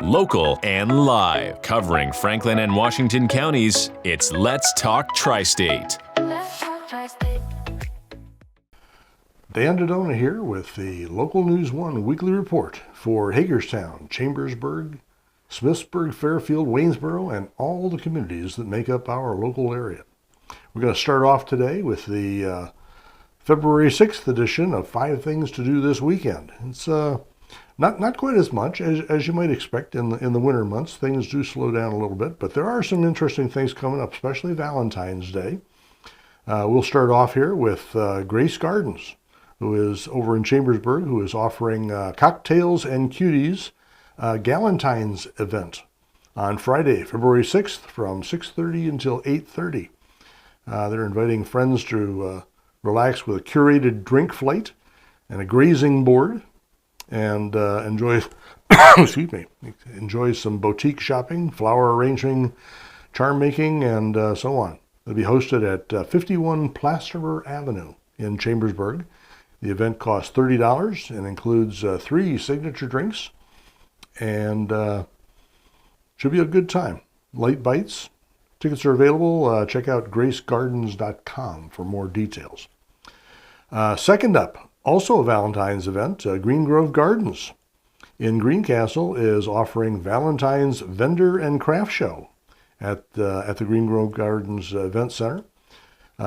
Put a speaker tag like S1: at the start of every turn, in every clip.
S1: Local and live. Covering Franklin and Washington counties, it's Let's Talk TriState.
S2: Dan DeDona here with the Local News 1 weekly report for Hagerstown, Chambersburg, Smithsburg, Fairfield, Waynesboro, and all the communities that make up our local area. We're going to start off today with the February 6th edition of 5 Things to Do This Weekend. It's not quite as much as you might expect in the winter months. Things do slow down a little bit, but there are some interesting things coming up, especially Valentine's Day. We'll start off here with Grace Gardens, who is over in Chambersburg, who is offering Cocktails and Cuties Galentine's event on Friday, February 6th from 6:30 until 8:30. They're inviting friends to relax with a curated drink flight and a grazing board and enjoy some boutique shopping, flower arranging, charm making, and so on. They'll be hosted at 51 Plasterer Avenue in Chambersburg. The event costs $30 and includes 3 signature drinks and should be a good time. Light bites. Tickets are available. Check out gracegardens.com for more details. Second up, also a Valentine's event, Green Grove Gardens in Greencastle is offering Valentine's Vendor and Craft Show at the Green Grove Gardens Event Center.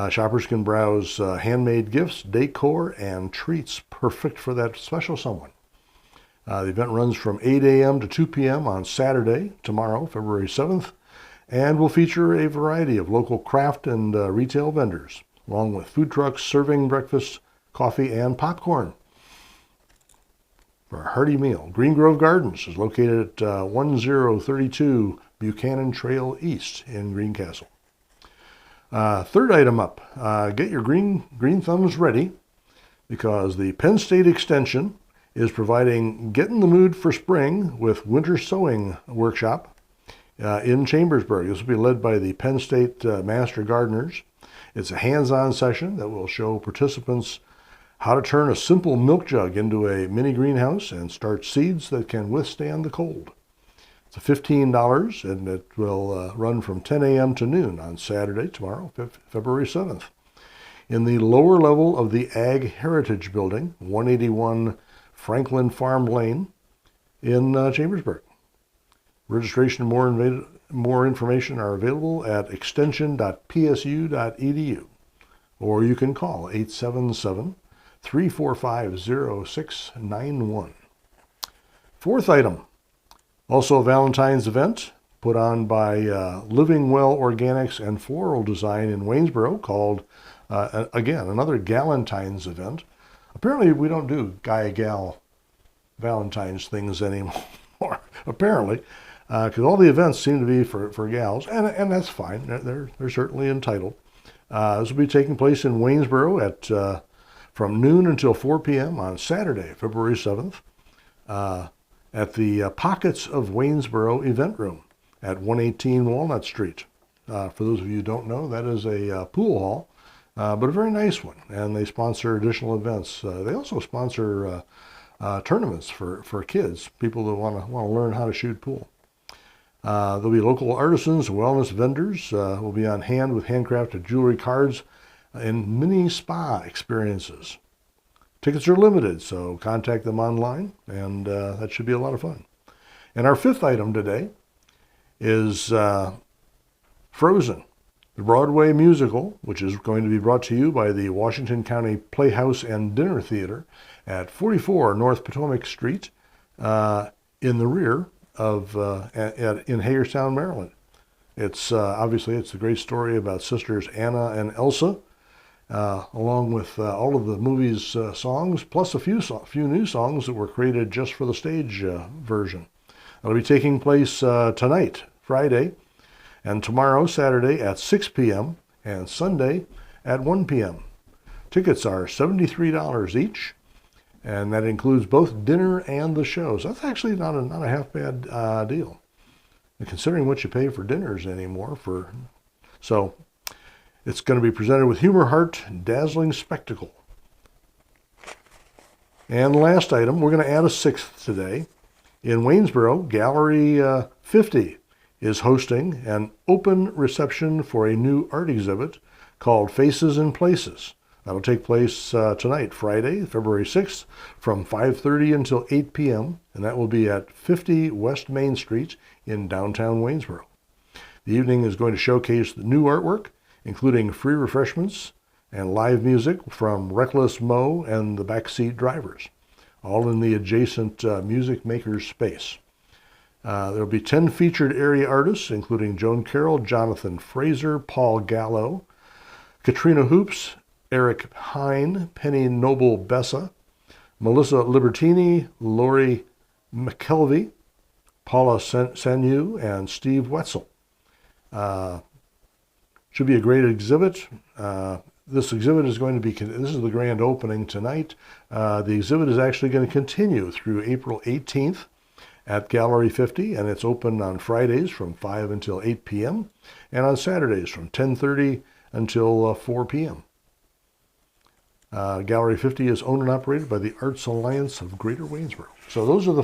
S2: Shoppers can browse handmade gifts, decor, and treats perfect for that special someone. The event runs from 8 a.m. to 2 p.m. on Saturday, tomorrow, February 7th, and will feature a variety of local craft and retail vendors, along with food trucks serving breakfast, coffee, and popcorn for a hearty meal. Green Grove Gardens is located at 1032 Buchanan Trail East in Greencastle. Third item up, get your green thumbs ready because the Penn State Extension is providing Get in the Mood for Spring with Winter Sewing Workshop in Chambersburg. This will be led by the Penn State Master Gardeners. It's a hands-on session that will show participants how to turn a simple milk jug into a mini greenhouse and start seeds that can withstand the cold. It's $15 and it will run from 10 a.m. to noon on Saturday, tomorrow, February 7th. In the lower level of the Ag Heritage Building, 181 Franklin Farm Lane in Chambersburg. Registration and more information are available at extension.psu.edu, or you can call 877-345-0691. Fourth item, also a Valentine's event put on by Living Well Organics and Floral Design in Waynesboro called, again, another Galentine's event. Apparently we don't do guy-gal Valentine's things anymore, apparently, because all the events seem to be for gals, and that's fine. They're certainly entitled. This will be taking place in Waynesboro at from noon until 4 p.m. on Saturday, February 7th. At the Pockets of Waynesboro event room at 118 Walnut Street. For those of you who don't know, that is a pool hall, but a very nice one, and they sponsor additional events. They also sponsor tournaments for kids, people that want to learn how to shoot pool. There'll be local artisans, wellness vendors will be on hand with handcrafted jewelry, cards, and mini spa experiences. Tickets are limited, so contact them online, and that should be a lot of fun. And our fifth item today is Frozen, the Broadway musical, which is going to be brought to you by the Washington County Playhouse and Dinner Theater at 44 North Potomac Street in the rear of in Hagerstown, Maryland. It's obviously it's a great story about sisters Anna and Elsa, along with all of the movie's songs, plus a few new songs that were created just for the stage version. It'll be taking place tonight, Friday, and tomorrow, Saturday, at 6 p.m., and Sunday at 1 p.m. Tickets are $73 each, and that includes both dinner and the shows. That's actually not a half-bad deal, and considering what you pay for dinners anymore. So it's going to be presented with humor, heart, dazzling spectacle. And last item, we're going to add a sixth today, In Waynesboro, Gallery 50 is hosting an open reception for a new art exhibit called Faces and Places. That'll take place tonight, Friday, February 6th, from 5:30 until 8 p.m., and that will be at 50 West Main Street in downtown Waynesboro. The evening is going to showcase the new artwork, including free refreshments and live music from Reckless Mo and the Backseat Drivers, all in the adjacent Music Makers space. There will be 10 featured area artists, including Joan Carroll, Jonathan Fraser, Paul Gallo, Katrina Hoops, Eric Hine, Penny Noble Bessa, Melissa Libertini, Lori McKelvey, Paula Sanyu, and Steve Wetzel. Should be a great exhibit. This exhibit is going to be, this is the grand opening tonight. The exhibit is actually going to continue through April 18th at Gallery 50, and it's open on Fridays from 5 until 8 p.m. and on Saturdays from 10:30 until 4 p.m. Gallery 50 is owned and operated by the Arts Alliance of Greater Waynesboro. So those are the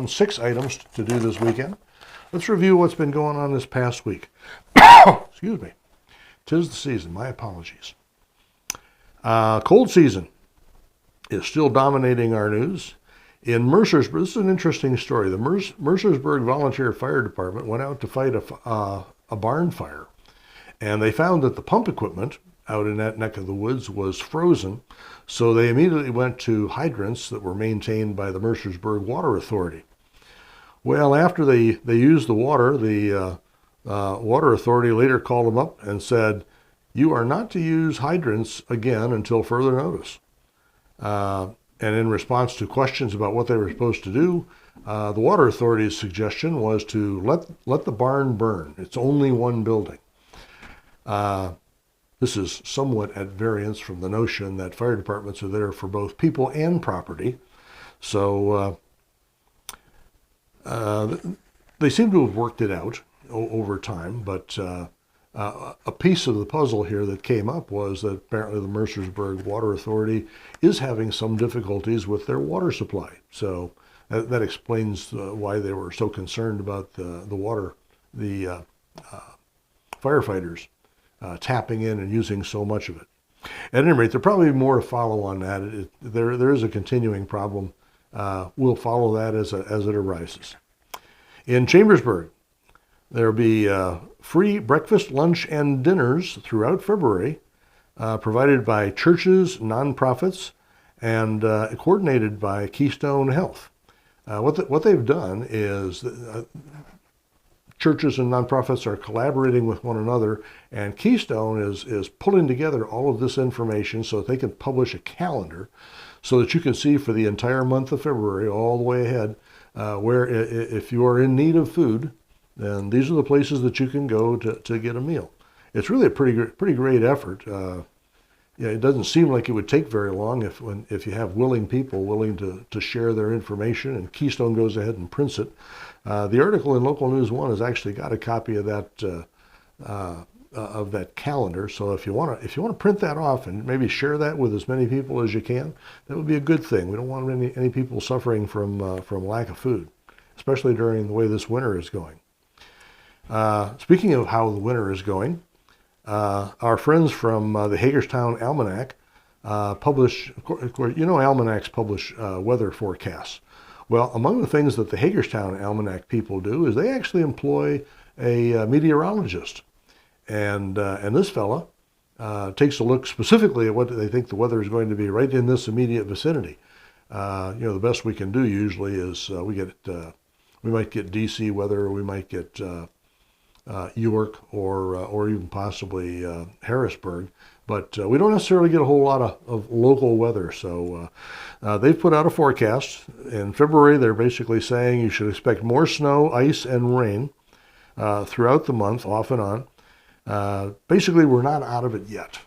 S2: six items to do this weekend. Let's review what's been going on this past week. Excuse me. 'Tis the season. My apologies. Cold season is still dominating our news. In Mercersburg, this is an interesting story. The Mercersburg Volunteer Fire Department went out to fight a barn fire, and they found that the pump equipment out in that neck of the woods was frozen, so they immediately went to hydrants that were maintained by the Mercersburg Water Authority. Well, after they used the water, the Water Authority later called them up and said, "You are not to use hydrants again until further notice." And in response to questions about what they were supposed to do, the Water Authority's suggestion was to let the barn burn. It's only one building. This is somewhat at variance from the notion that fire departments are there for both people and property. So they seem to have worked it out over time, but a piece of the puzzle here that came up was that apparently the Mercersburg Water Authority is having some difficulties with their water supply. So that explains why they were so concerned about the firefighters tapping in and using so much of it. At any rate, there'll probably be more to follow on that. There is a continuing problem. We'll follow that as it arises. In Chambersburg, there'll be free breakfast, lunch, and dinners throughout February, provided by churches, nonprofits, and coordinated by Keystone Health. What they've done is churches and nonprofits are collaborating with one another, and Keystone is pulling together all of this information so that they can publish a calendar so that you can see for the entire month of February all the way ahead where if you are in need of food, then these are the places that you can go to get a meal. It's really a pretty great effort. It doesn't seem like it would take very long if you have willing people willing to share their information, and Keystone goes ahead and prints it. The article in Local News 1 has actually got a copy of that calendar. So if you want to print that off and maybe share that with as many people as you can, that would be a good thing. We don't want any people suffering from lack of food, especially during the way this winter is going. Speaking of how the winter is going, our friends from the Hagerstown Almanac publish, of course, almanacs publish weather forecasts. Well, among the things that the Hagerstown Almanac people do is they actually employ a meteorologist. And this fella takes a look specifically at what they think the weather is going to be right in this immediate vicinity. The best we can do usually is we might get DC weather, we might get York or even possibly Harrisburg, but we don't necessarily get a whole lot of local weather. So they've put out a forecast. In February, they're basically saying you should expect more snow, ice, and rain throughout the month, off and on. Basically, we're not out of it yet.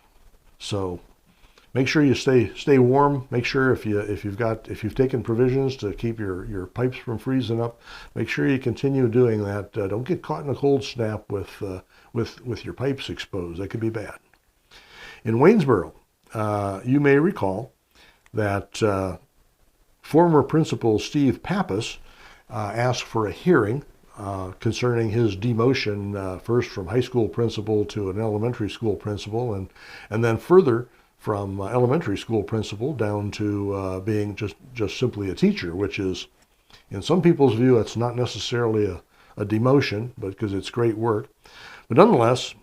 S2: So make sure you stay warm. Make sure if you've taken provisions to keep your pipes from freezing up, make sure you continue doing that. Don't get caught in a cold snap with your pipes exposed. That could be bad. In Waynesboro, you may recall that former principal Steve Pappas asked for a hearing concerning his demotion, first from high school principal to an elementary school principal, and then further from elementary school principal down to being just simply a teacher, which is, in some people's view, it's not necessarily a demotion, but because it's great work. But nonetheless,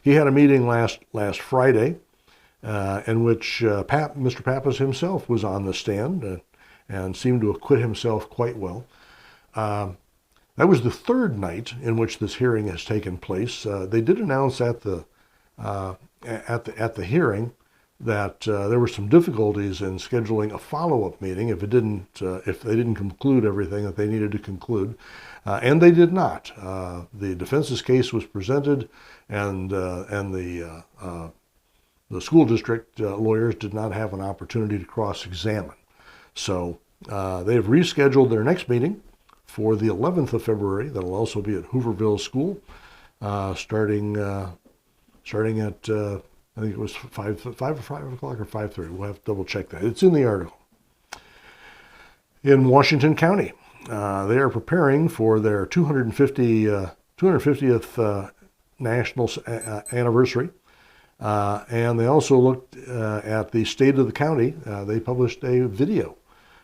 S2: he had a meeting last Friday in which Mr. Pappas himself was on the stand and seemed to acquit himself quite well. That was the third night in which this hearing has taken place. They did announce at the hearing that there were some difficulties in scheduling a follow-up meeting if they didn't conclude everything that they needed to conclude, and they did not. The defense's case was presented, and the school district lawyers did not have an opportunity to cross-examine. So they have rescheduled their next meeting for the 11th of February. That'll also be at Hooverville School, starting at I think it was 5 o'clock or 5:30. We'll have to double check that. It's in the article. In Washington County, they are preparing for their 250th national anniversary. And they also looked at the state of the county. They published a video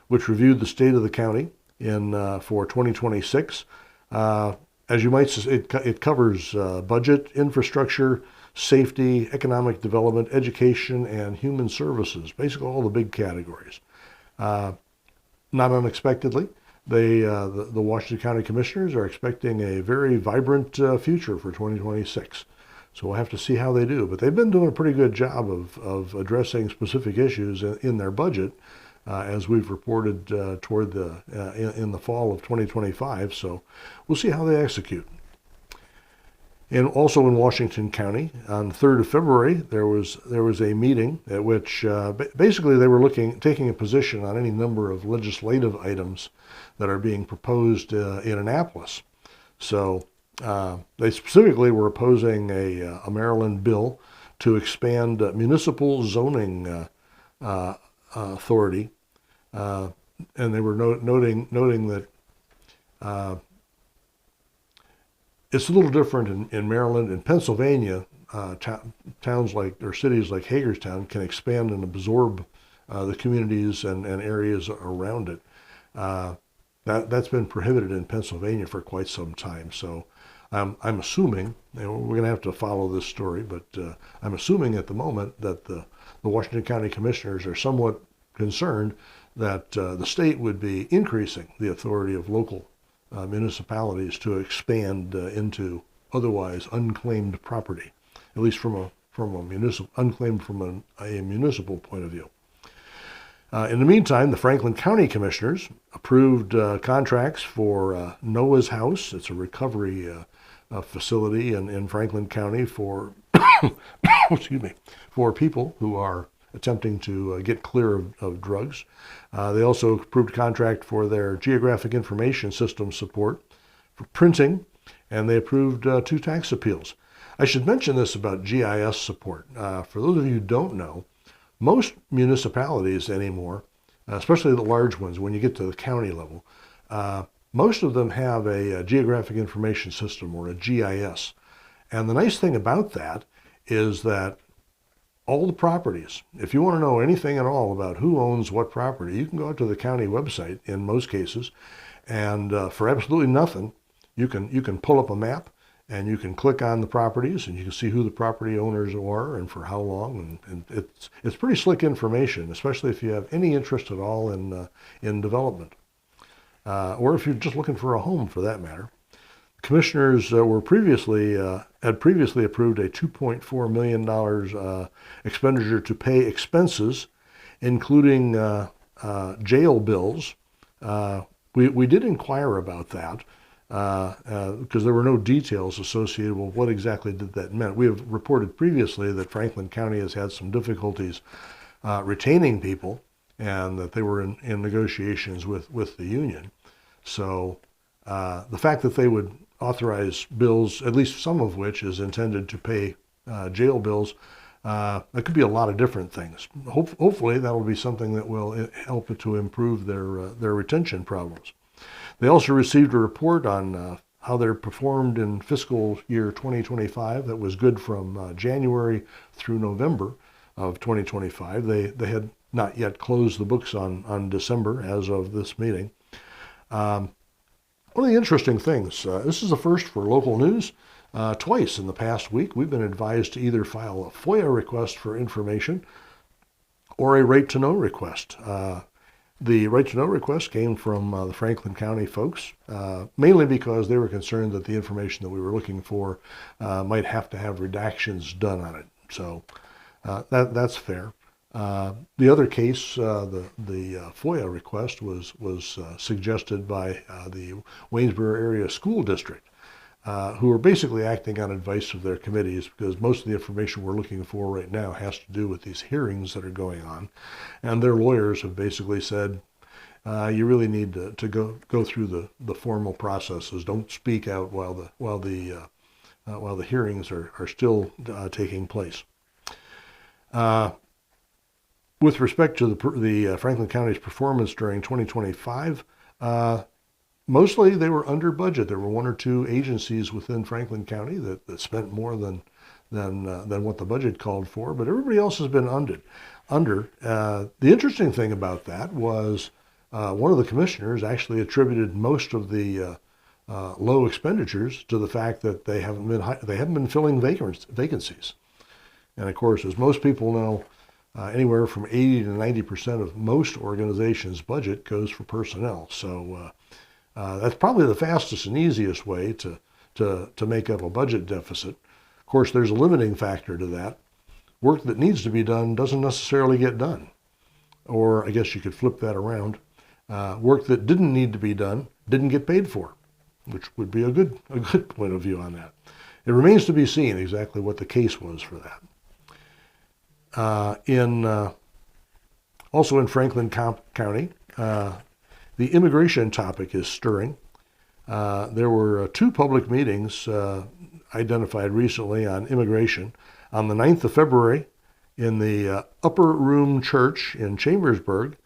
S2: which reviewed the state of the county for 2026. As you might, it covers budget, infrastructure, safety, economic development, education, and human services, basically all the big categories. Not unexpectedly, the Washington County Commissioners are expecting a very vibrant future for 2026. So we'll have to see how they do. But they've been doing a pretty good job of addressing specific issues in their budget, as we've reported toward in the fall of 2025. So we'll see how they execute. And also in Washington County, on the 3rd of February, there was a meeting at which basically they were taking a position on any number of legislative items that are being proposed in Annapolis. So they specifically were opposing a Maryland bill to expand municipal zoning authority, and they were noting that it's a little different in Maryland. In Pennsylvania, towns or cities like Hagerstown can expand and absorb the communities and areas around it. That's been prohibited in Pennsylvania for quite some time. So I'm assuming, and we're going to have to follow this story, but I'm assuming at the moment that the Washington County Commissioners are somewhat concerned that the state would be increasing the authority of local municipalities to expand into otherwise unclaimed property, at least unclaimed from a municipal point of view. In the meantime, the Franklin County Commissioners approved contracts for Noah's House. It's a recovery facility in Franklin County for for people who are attempting to get clear of drugs. They also approved a contract for their geographic information system support for printing, and they approved 2 tax appeals. I should mention this about GIS support. For those of you who don't know, most municipalities anymore, especially the large ones when you get to the county level, most of them have a geographic information system, or a GIS. And the nice thing about that is that all the properties, if you want to know anything at all about who owns what property, you can go out to the county website in most cases, and for absolutely nothing, you can pull up a map, and you can click on the properties, and you can see who the property owners are and for how long, and it's pretty slick information, especially if you have any interest at all in development, or if you're just looking for a home for that matter. Commissioners had previously approved a $2.4 million expenditure to pay expenses, including jail bills. We did inquire about that because there were no details associated with what exactly that meant. We have reported previously that Franklin County has had some difficulties retaining people, and that they were in negotiations with the union. So the fact that they would authorize bills, at least some of which is intended to pay jail bills, That could be a lot of different things. Hopefully, that will be something that will help to improve their retention problems. They also received a report on how they performed in fiscal year 2025. That was good from January through November of 2025. They had not yet closed the books on December as of this meeting. One of the interesting things, this is a first for local news. Twice in the past week, we've been advised to either file a FOIA request for information or a right-to-know request. The right-to-know request came from the Franklin County folks, mainly because they were concerned that the information that we were looking for might have to have redactions done on it. So that's fair. The other case, the FOIA request was suggested by the Waynesboro Area School District, who are basically acting on advice of their committees, because most of the information we're looking for right now has to do with these hearings that are going on, and their lawyers have basically said, you really need to go through the formal processes. Don't speak out while the hearings are still taking place. With respect to the Franklin County's performance during 2025, mostly they were under budget. There were one or two agencies within Franklin County that spent more than what the budget called for, but everybody else has been under. The interesting thing about that was one of the commissioners actually attributed most of the low expenditures to the fact that they haven't been filling vacancies. And of course, as most people know, anywhere from 80 to 90% of most organizations' budget goes for personnel. So that's probably the fastest and easiest way to make up a budget deficit. Of course, there's a limiting factor to that. Work that needs to be done doesn't necessarily get done. Or I guess you could flip that around. Work that didn't need to be done didn't get paid for, which would be a good point of view on that. It remains to be seen exactly what the case was for that. Also in Franklin County, the immigration topic is stirring. There were two public meetings identified recently on immigration. On the 9th of February, in the Upper Room Church in Chambersburg,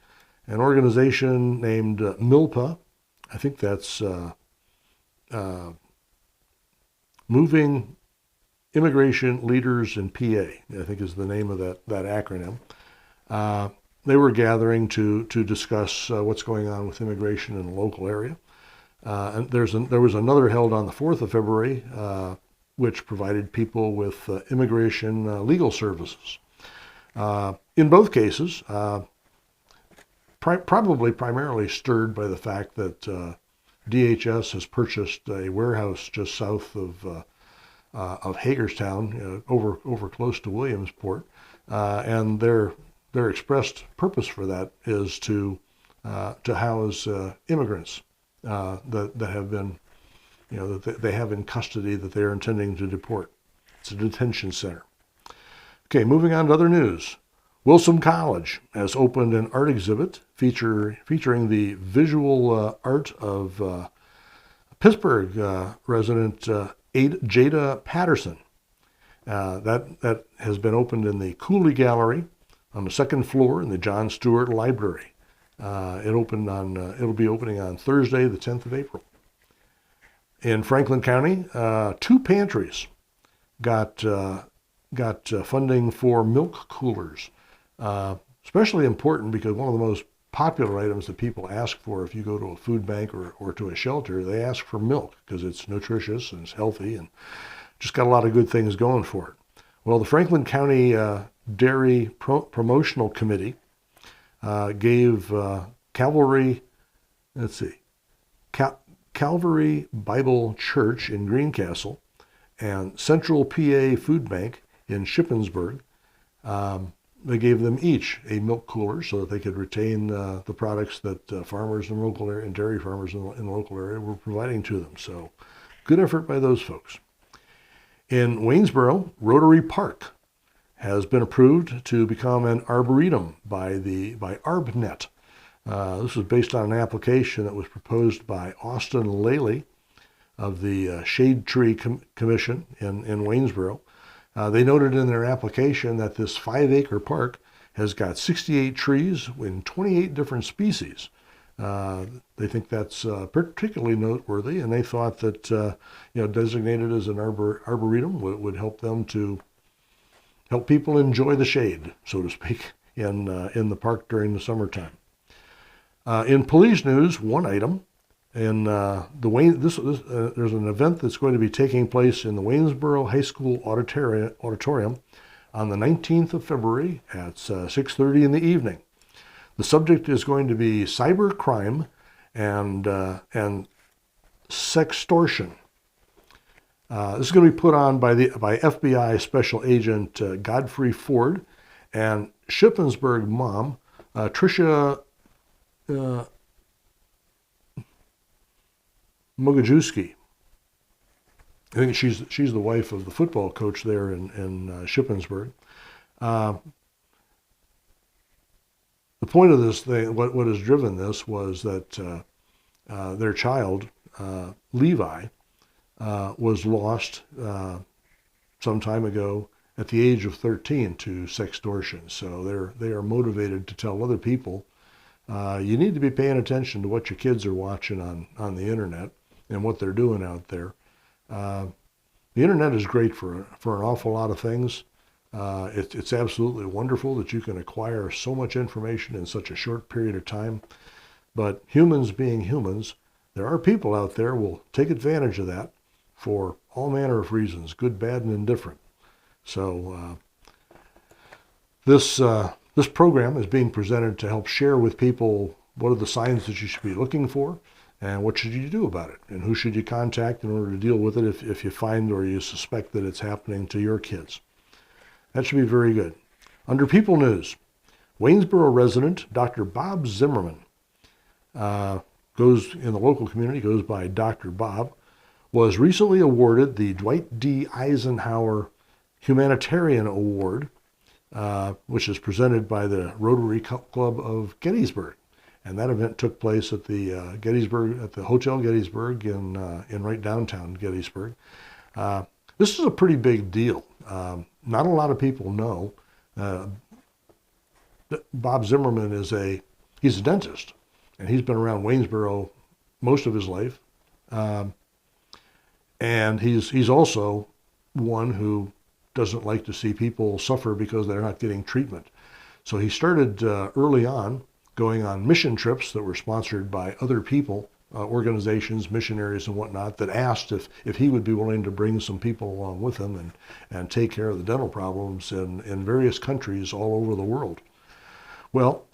S2: an organization named MILPA, I think that's Moving Immigration Leaders in PA, I think is the name of that acronym. They were gathering to discuss what's going on with immigration in the local area. And there was another held on the 4th of February, which provided people with immigration legal services. In both cases, probably primarily stirred by the fact that DHS has purchased a warehouse just south of Hagerstown, over close to Williamsport, and their expressed purpose for that is to house immigrants that have been, that they have in custody that they are intending to deport. It's a detention center. Okay, moving on to other news. Wilson College has opened an art exhibit featuring the visual art of Pittsburgh resident Jada Patterson. That has been opened in the Cooley Gallery on the second floor in the John Stewart Library. It'll be opening on Thursday, the 10th of April. In Franklin County, two pantries got funding for milk coolers. Especially important because one of the most popular items that people ask for if you go to a food bank or to a shelter, they ask for milk because it's nutritious and it's healthy and just got a lot of good things going for it. Well, the Franklin County Dairy Promotional Committee gave Calvary Bible Church in Greencastle and Central PA Food Bank in Shippensburg, they gave them each a milk cooler so that they could retain the products that farmers in the local area and dairy farmers in the local area were providing to them. So good effort by those folks. In Waynesboro, Rotary Park has been approved to become an arboretum by ArbNet. This was based on an application that was proposed by Austin Laley of the Shade Tree Commission in Waynesboro. They noted in their application that this 5-acre park has got 68 trees in 28 different species. They think that's particularly noteworthy, and they thought that designated as an arboretum would help them to help people enjoy the shade, so to speak, in the park during the summertime. In police news, one item. In there's an event that's going to be taking place in the Waynesboro High School auditorium on the 19th of February at 6:30 in the evening. The subject is going to be cyber crime and sextortion. This is going to be put on by FBI Special Agent Godfrey Ford and Shippensburg mom Tricia Mogajewski. I think she's the wife of the football coach there in Shippensburg. The point of this thing, what has driven this, was that their child, Levi, was lost some time ago at the age of 13 to sextortion. So they are motivated to tell other people, you need to be paying attention to what your kids are watching on the internet and what they're doing out there. The internet is great for an awful lot of things. It's absolutely wonderful that you can acquire so much information in such a short period of time. But humans being humans, there are people out there who will take advantage of that for all manner of reasons, good, bad, and indifferent. So this program is being presented to help share with people what are the signs that you should be looking for, and what should you do about it, and who should you contact in order to deal with it if you find or you suspect that it's happening to your kids. That should be very good. Under People News, Waynesboro resident Dr. Bob Zimmerman, goes in the local community, goes by Dr. Bob, was recently awarded the Dwight D. Eisenhower Humanitarian Award, which is presented by the Rotary Club of Gettysburg. And that event took place at the Hotel Gettysburg in right downtown Gettysburg. This is a pretty big deal. Not a lot of people know. Bob Zimmerman he's a dentist, and he's been around Waynesboro most of his life. And he's also one who doesn't like to see people suffer because they're not getting treatment. So he started early on going on mission trips that were sponsored by other people, organizations, missionaries and whatnot, that asked if he would be willing to bring some people along with him and take care of the dental problems in various countries all over the world. Well,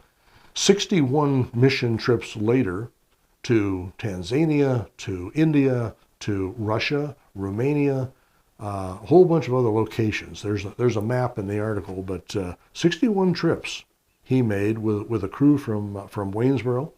S2: 61 mission trips later to Tanzania, to India, to Russia, Romania, a whole bunch of other locations. There's a map in the article, but 61 trips he made with a crew from Waynesboro.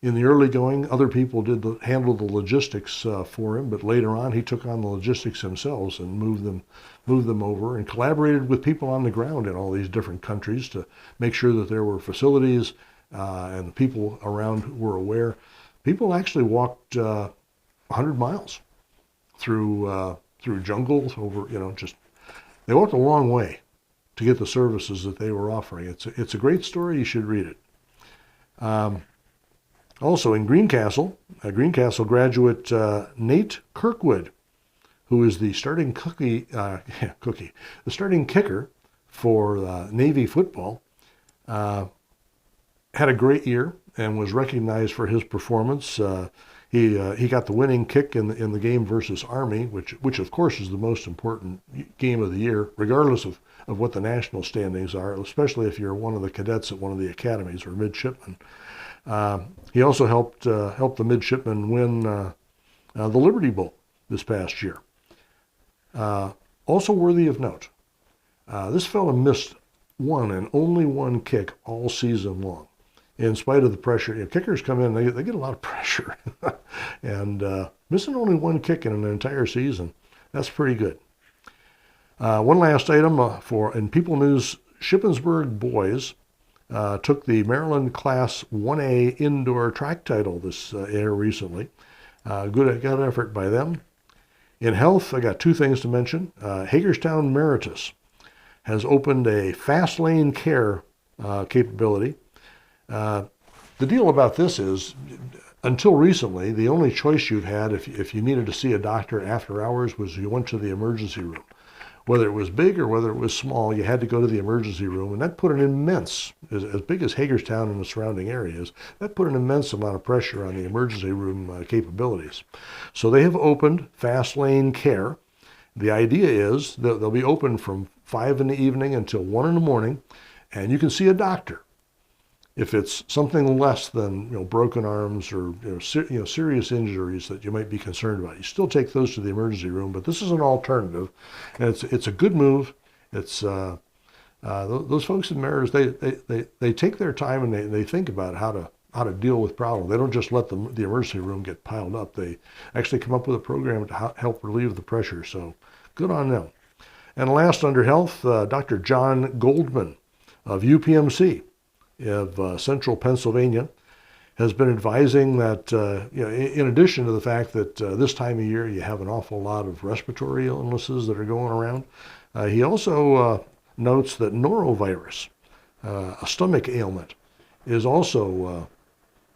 S2: In the early going, other people handled the logistics for him, but later on he took on the logistics himself and moved them over and collaborated with people on the ground in all these different countries to make sure that there were facilities and the people around were aware. People actually walked 100 miles through jungles they walked a long way to get the services that they were offering. It's a great story. You should read it. Also in Greencastle, Greencastle graduate Nate Kirkwood, who is the starting the starting kicker for Navy football, had a great year and was recognized for his performance. He got the winning kick in the game versus Army, which of course is the most important game of the year, regardless of what the national standings are, especially if you're one of the cadets at one of the academies or midshipmen. He also helped the midshipmen win the Liberty Bowl this past year. Also worthy of note, this fella missed one and only one kick all season long. In spite of the pressure, kickers come in, they get a lot of pressure. And missing only one kick in an entire season, that's pretty good. One last item in People News, Shippensburg boys took the Maryland Class 1A indoor track title this year recently. Good effort by them. In health, I got two things to mention. Hagerstown Meritus has opened a fast lane care capability. The deal about this is, until recently, the only choice you'd had if you needed to see a doctor after hours was you went to the emergency room. Whether it was big or whether it was small, you had to go to the emergency room, and that put an immense, as big as Hagerstown and the surrounding areas, that put an immense amount of pressure on the emergency room capabilities. So they have opened fast lane care. The idea is that they'll be open from 5 in the evening until 1 in the morning, and you can see a doctor. If it's something less than broken arms or serious injuries that you might be concerned about, you still take those to the emergency room. But this is an alternative, and it's a good move. It's those folks in Mariners, they take their time and they think about how to deal with problems. They don't just let the emergency room get piled up. They actually come up with a program to help relieve the pressure. So good on them. And last, under health, Dr. John Goldman of UPMC of Central Pennsylvania has been advising that, in addition to the fact that this time of year you have an awful lot of respiratory illnesses that are going around, he also notes that norovirus, a stomach ailment, is also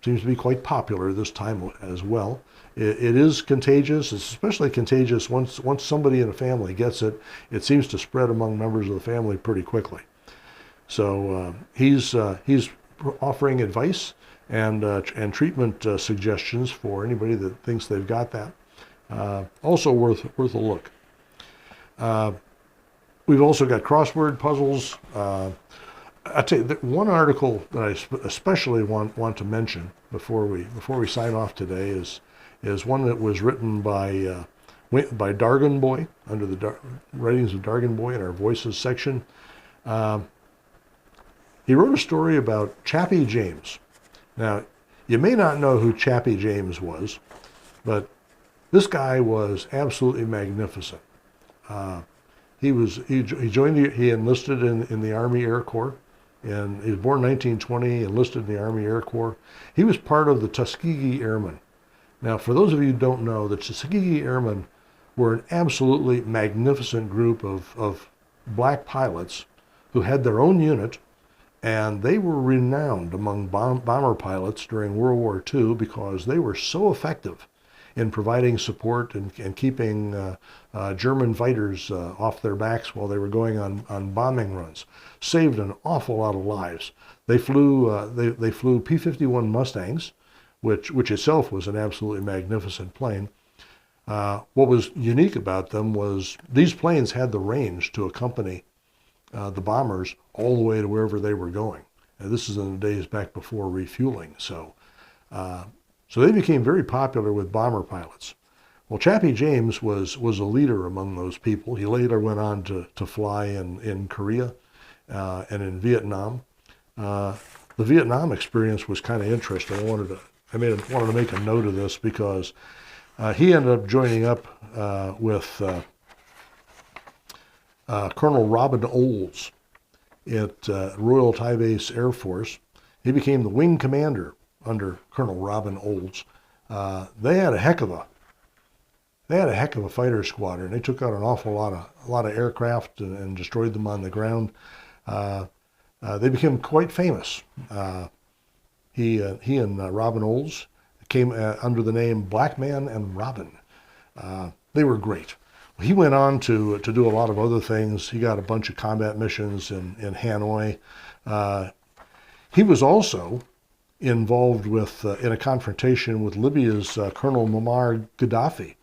S2: seems to be quite popular this time as well. It is contagious. It's especially contagious once somebody in a family gets it. It seems to spread among members of the family pretty quickly. So he's offering advice and treatment suggestions for anybody that thinks they've got that. Also worth a look. We've also got crossword puzzles. I'll tell you that one article that I especially want to mention before we sign off today is one that was written by Dargan Boy under the writings of Dargan Boy in our Voices section. He wrote a story about Chappie James. Now, you may not know who Chappie James was, but this guy was absolutely magnificent. He enlisted in the Army Air Corps, and he was born in 1920, enlisted in the Army Air Corps. He was part of the Tuskegee Airmen. Now, for those of you who don't know, the Tuskegee Airmen were an absolutely magnificent group of black pilots who had their own unit. And they were renowned among bomber pilots during World War II because they were so effective in providing support and keeping German fighters off their backs while they were going on bombing runs. Saved an awful lot of lives. They flew P-51 Mustangs, which itself was an absolutely magnificent plane. What was unique about them was these planes had the range to accompany the bombers all the way to wherever they were going. And this is in the days back before refueling. So they became very popular with bomber pilots. Well, Chappie James was a leader among those people. He later went on to fly in Korea and in Vietnam. The Vietnam experience was kind of interesting. I wanted to make a note of this because he ended up joining up with Colonel Robin Olds at Royal Thai Base Air Force. He became the wing commander under Colonel Robin Olds. They had a heck of a fighter squadron. They took out an awful lot of aircraft and destroyed them on the ground. They became quite famous. He and Robin Olds came under the name Black Man and Robin. They were great. He went on to do a lot of other things. He got a bunch of combat missions in Hanoi. He was also involved in a confrontation with Libya's Colonel Muammar Gaddafi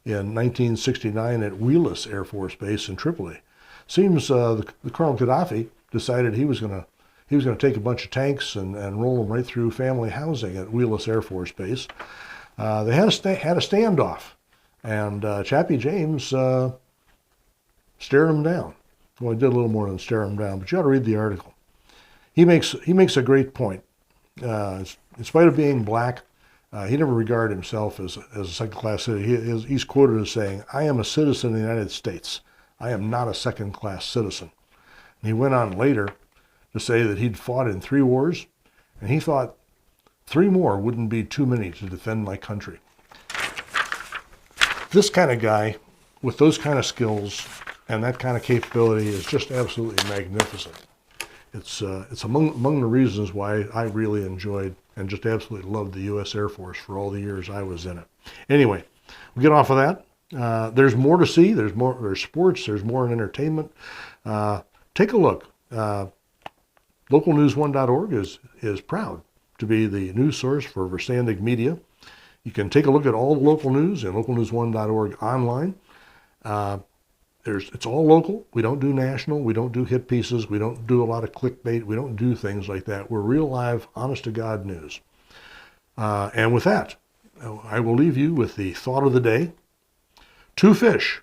S2: in 1969 at Wheelus Air Force Base in Tripoli. Seems the Colonel Gaddafi decided he was going to take a bunch of tanks and roll them right through family housing at Wheelus Air Force Base. They had a standoff. And Chappie James stared him down. Well, he did a little more than stare him down, but you ought to read the article. He makes a great point. In spite of being black, he never regarded himself as a second-class citizen. He's quoted as saying, "I am a citizen of the United States. I am not a second-class citizen." And he went on later to say that he'd fought in 3 wars, and he thought 3 more wouldn't be too many to defend my country. This kind of guy with those kind of skills and that kind of capability is just absolutely magnificent. It's among the reasons why I really enjoyed and just absolutely loved the U.S. Air Force for all the years I was in it. Anyway, we'll get off of that. There's more to see. There's sports. There's more in entertainment. Take a look. LocalNews1.org is proud to be the news source for Verstandig Media. You can take a look at all the local news in localnews1.org online. It's all local. We don't do national. We don't do hit pieces. We don't do a lot of clickbait. We don't do things like that. We're real live, honest to God news. And with that, I will leave you with the thought of the day. 2 fish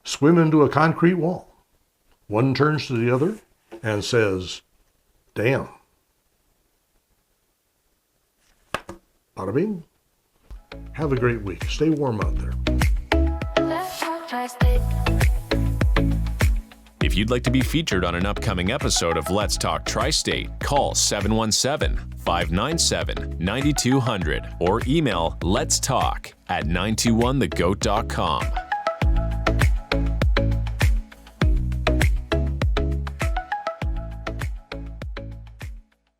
S2: swim into a concrete wall. One turns to the other and says, "Damn." Bada bing. Have a great week. Stay warm out there.
S1: If you'd like to be featured on an upcoming episode of Let's Talk Tri-State, call 717-597-9200 or email letstalk@921thegoat.com.